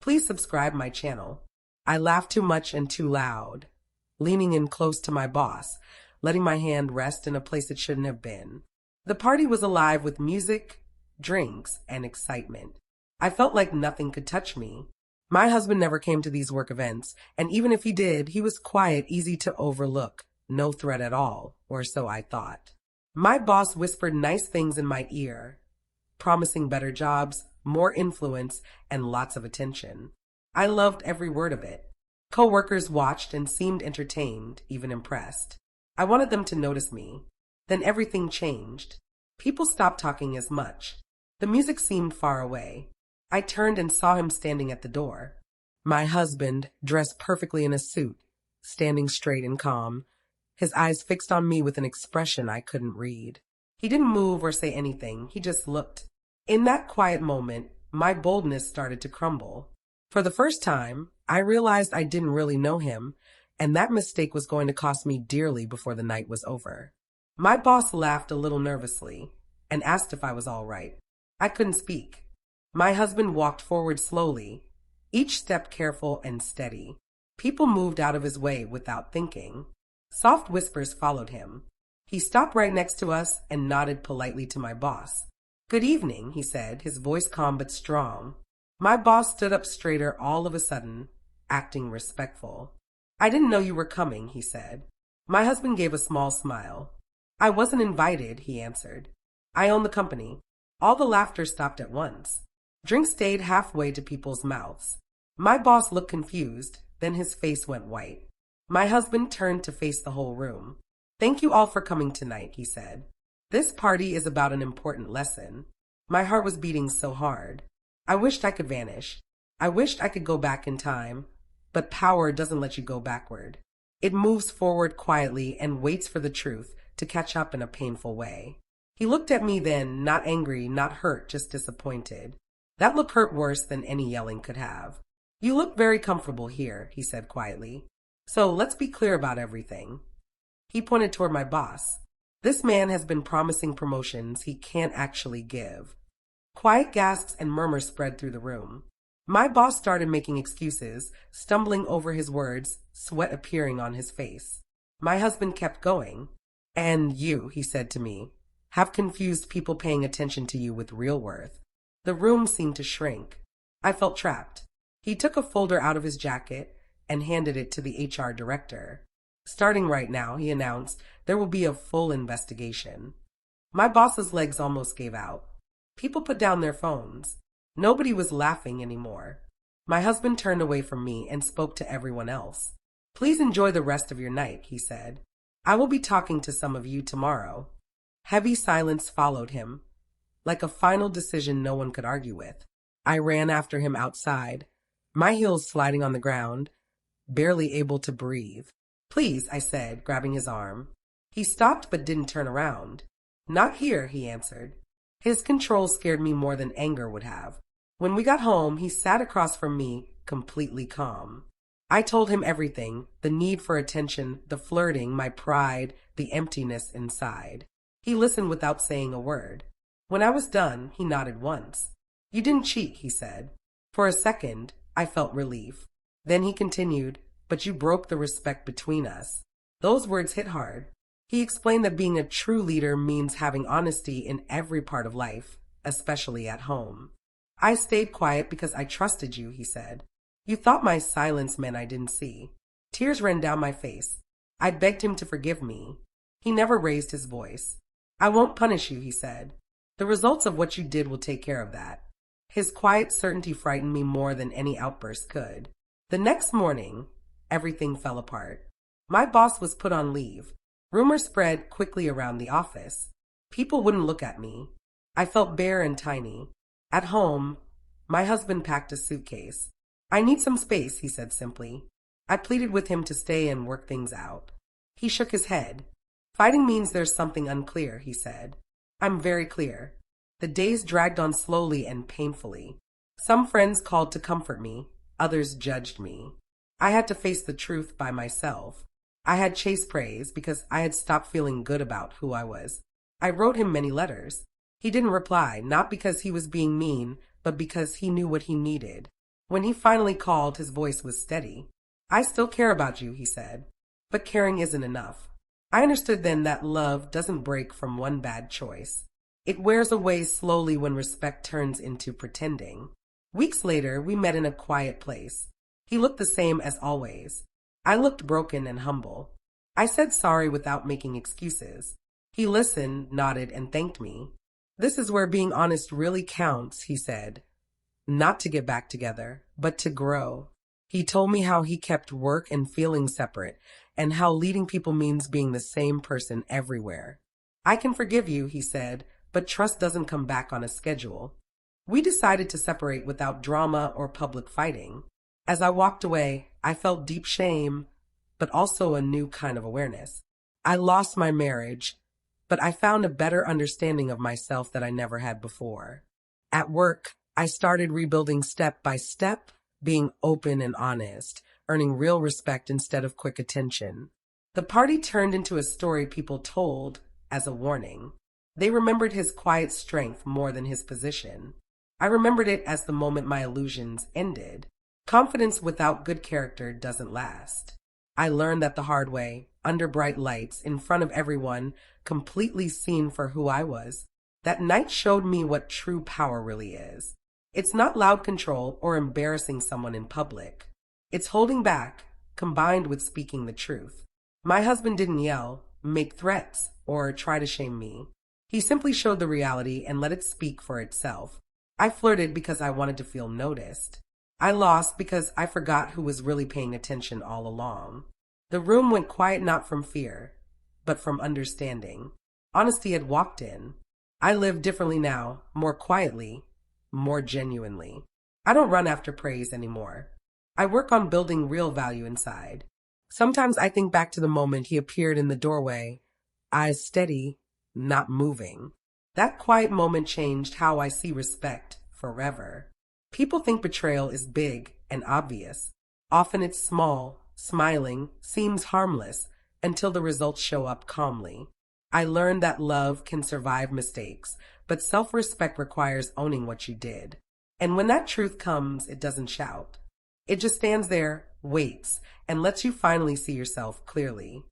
Please subscribe my channel. I laughed too much and too loud, leaning in close to my boss, letting my hand rest in a place it shouldn't have been. The party was alive with music, drinks, and excitement. I felt like nothing could touch me. My husband never came to these work events, and even if he did, he was quiet, easy to overlook, no threat at all, or so I thought. My boss whispered nice things in my ear, promising better jobs, more influence, and lots of attention. I loved every word of it. Co-workers watched and seemed entertained, even impressed. I wanted them to notice me. Then everything changed. People stopped talking as much. The music seemed far away. I turned and saw him standing at the door. My husband, dressed perfectly in a suit, standing straight and calm, his eyes fixed on me with an expression I couldn't read. He didn't move or say anything, he just looked. In that quiet moment, my boldness started to crumble. For the first time, I realized I didn't really know him, and that mistake was going to cost me dearly before the night was over. My boss laughed a little nervously and asked if I was all right. I couldn't speak. My husband walked forward slowly, each step careful and steady. People moved out of his way without thinking. Soft whispers followed him. He stopped right next to us and nodded politely to my boss. "Good evening," he said, his voice calm but strong. My boss stood up straighter all of a sudden, acting respectful. "I didn't know you were coming," he said. My husband gave a small smile. "I wasn't invited," he answered. "I own the company." All the laughter stopped at once. Drinks stayed halfway to people's mouths. My boss looked confused, then his face went white. My husband turned to face the whole room. "Thank you all for coming tonight," he said. "This party is about an important lesson." My heart was beating so hard. I wished I could vanish. I wished I could go back in time, but power doesn't let you go backward. It moves forward quietly and waits for the truth to catch up in a painful way. He looked at me then, not angry, not hurt, just disappointed. That look hurt worse than any yelling could have. "You look very comfortable here," he said quietly. "So let's be clear about everything." He pointed toward my boss. "This man has been promising promotions he can't actually give." Quiet gasps and murmurs spread through the room. My boss started making excuses, stumbling over his words, sweat appearing on his face. My husband kept going. "And you," he said to me, "have confused people paying attention to you with real worth." The room seemed to shrink. I felt trapped. He took a folder out of his jacket and handed it to the HR director. "Starting right now," he announced, "there will be a full investigation." My boss's legs almost gave out. People put down their phones. Nobody was laughing anymore. My husband turned away from me and spoke to everyone else. "Please enjoy the rest of your night," he said. "I will be talking to some of you tomorrow." Heavy silence followed him, like a final decision no one could argue with. I ran after him outside, my heels sliding on the ground, barely able to breathe. "Please," I said, grabbing his arm. He stopped but didn't turn around. "Not here," he answered. His control scared me more than anger would have. When we got home, he sat across from me, completely calm. I told him everything, the need for attention, the flirting, my pride, the emptiness inside. He listened without saying a word. When I was done, he nodded once. "You didn't cheat," he said. For a second, I felt relief. Then he continued, "But you broke the respect between us." Those words hit hard. He explained that being a true leader means having honesty in every part of life, especially at home. "I stayed quiet because I trusted you," he said. "You thought my silence meant I didn't see." Tears ran down my face. I begged him to forgive me. He never raised his voice. "I won't punish you," he said. "The results of what you did will take care of that." His quiet certainty frightened me more than any outburst could. The next morning, everything fell apart. My boss was put on leave. Rumors spread quickly around the office. People wouldn't look at me. I felt bare and tiny. At home, my husband packed a suitcase. "I need some space," he said simply. I pleaded with him to stay and work things out. He shook his head. "Fighting means there's something unclear," he said. "I'm very clear." The days dragged on slowly and painfully. Some friends called to comfort me, others judged me. I had to face the truth by myself. I had chased praise because I had stopped feeling good about who I was. I wrote him many letters. He didn't reply, not because he was being mean, but because he knew what he needed. When he finally called, his voice was steady. I still care about you, he said, but caring isn't enough. I understood then that love doesn't break from one bad choice. It wears away slowly when respect turns into pretending. Weeks later, we met in a quiet place. He looked the same as always. I looked broken and humble. I said sorry without making excuses. He listened, nodded, and thanked me. This is where being honest really counts, he said. Not to get back together, but to grow. He told me how he kept work and feelings separate, and how leading people means being the same person everywhere. I can forgive you, he said, but trust doesn't come back on a schedule. We decided to separate without drama or public fighting. As I walked away, I felt deep shame, but also a new kind of awareness. I lost my marriage, but I found a better understanding of myself that I never had before. At work, I started rebuilding step by step, being open and honest, earning real respect instead of quick attention. The party turned into a story people told as a warning. They remembered his quiet strength more than his position. I remembered it as the moment my illusions ended. Confidence without good character doesn't last. I learned that the hard way, under bright lights, in front of everyone, completely seen for who I was. That night showed me what true power really is. It's not loud control or embarrassing someone in public. It's holding back, combined with speaking the truth. My husband didn't yell, make threats, or try to shame me. He simply showed the reality and let it speak for itself. I flirted because I wanted to feel noticed. I lost because I forgot who was really paying attention all along. The room went quiet not from fear, but from understanding. Honesty had walked in. I live differently now, more quietly, more genuinely. I don't run after praise anymore. I work on building real value inside. Sometimes I think back to the moment he appeared in the doorway, eyes steady, not moving. That quiet moment changed how I see respect forever. People think betrayal is big and obvious. Often it's small, smiling, seems harmless, until the results show up calmly. I learned that love can survive mistakes, but self-respect requires owning what you did. And when that truth comes, it doesn't shout. It just stands there, waits, and lets you finally see yourself clearly.